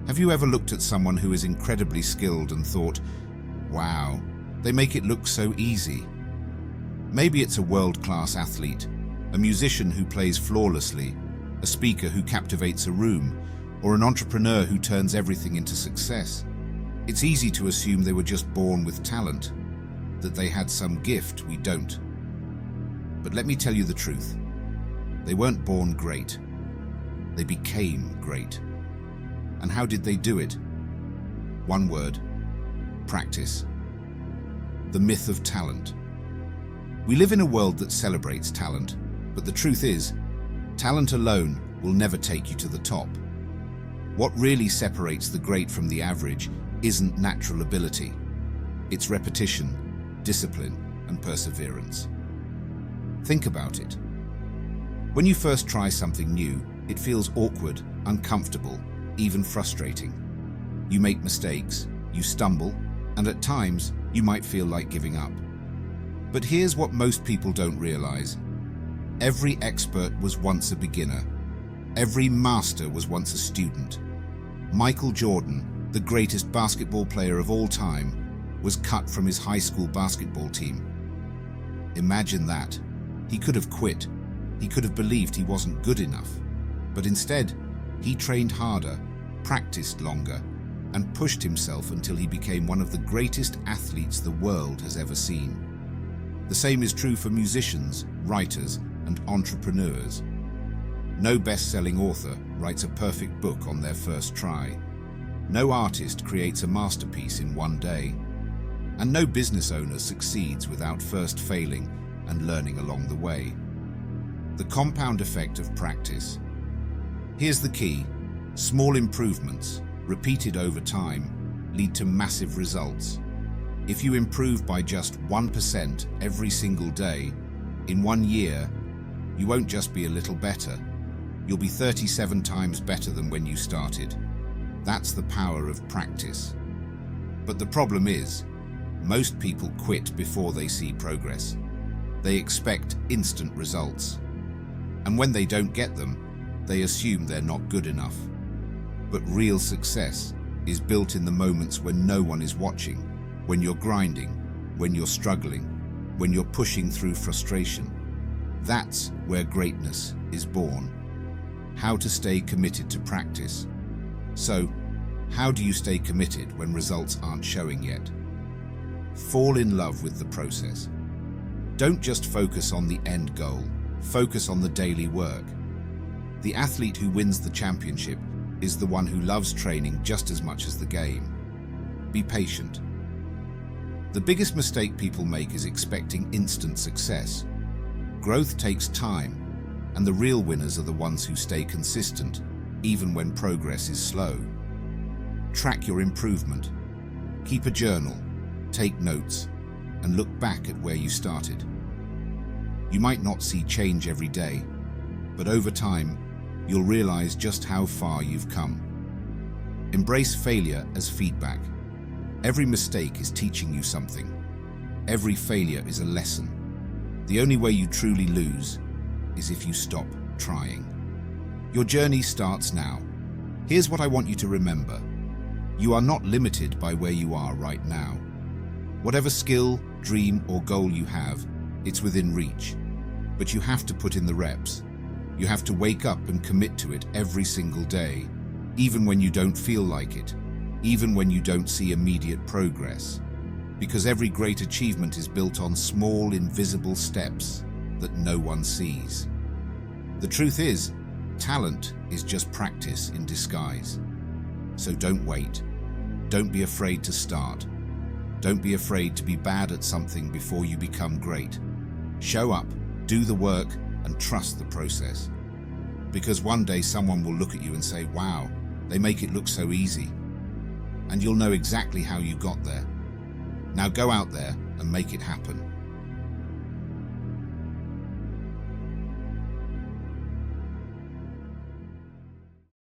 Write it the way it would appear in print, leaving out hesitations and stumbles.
Have you ever looked at someone who is incredibly skilled and thought, wow, they make it look so easy? Maybe it's a world-class athlete, a musician who plays flawlessly, a speaker who captivates a room, or an entrepreneur who turns everything into success. It's easy to assume they were just born with talent, that they had some gift we don't. But let me tell you the truth. They weren't born great. They became great. And how did they do it? One word: practice. The myth of talent. We live in a world that celebrates talent, but the truth is, talent alone will never take you to the top. What really separates the great from the average isn't natural ability. It's repetition, discipline, and perseverance. Think about it. When you first try something new, it feels awkward, uncomfortable, even frustrating. You make mistakes, you stumble, and at times, you might feel like giving up. But here's what most people don't realize. Every expert was once a beginner. Every master was once a student. Michael Jordan, the greatest basketball player of all time, was cut from his high school basketball team. Imagine that. He could have quit. He could have believed he wasn't good enough. But instead, he trained harder, practiced longer, and pushed himself until he became one of the greatest athletes the world has ever seen. The same is true for musicians, writers, and entrepreneurs. No best-selling author writes a perfect book on their first try. No artist creates a masterpiece in one day. And no business owner succeeds without first failing and learning along the way. The compound effect of practice. Here's the key. Small improvements, repeated over time, lead to massive results. If you improve by just 1% every single day, in 1 year, you won't just be a little better. You'll be 37 times better than when you started. That's the power of practice. But the problem is, most people quit before they see progress. They expect instant results. And when they don't get them, they assume they're not good enough. But real success is built in the moments when no one is watching, when you're grinding, when you're struggling, when you're pushing through frustration. That's where greatness is born. How to stay committed to practice. So, how do you stay committed when results aren't showing yet? Fall in love with the process. Don't just focus on the end goal, focus on the daily work. The athlete who wins the championship is the one who loves training just as much as the game. Be patient. The biggest mistake people make is expecting instant success. Growth takes time, and the real winners are the ones who stay consistent, even when progress is slow. Track your improvement. Keep a journal, take notes, and look back at where you started. You might not see change every day, but over time, you'll realize just how far you've come. Embrace failure as feedback. Every mistake is teaching you something. Every failure is a lesson. The only way you truly lose is if you stop trying. Your journey starts now. Here's what I want you to remember. You are not limited by where you are right now. Whatever skill, dream, or goal you have, it's within reach. But you have to put in the reps. You have to wake up and commit to it every single day, even when you don't feel like it, even when you don't see immediate progress. Because every great achievement is built on small, invisible steps that no one sees. The truth is, talent is just practice in disguise. So don't wait. Don't be afraid to start. Don't be afraid to be bad at something before you become great. Show up, do the work, and trust the process. Because one day someone will look at you and say, wow, they make it look so easy. And you'll know exactly how you got there. Now go out there and make it happen.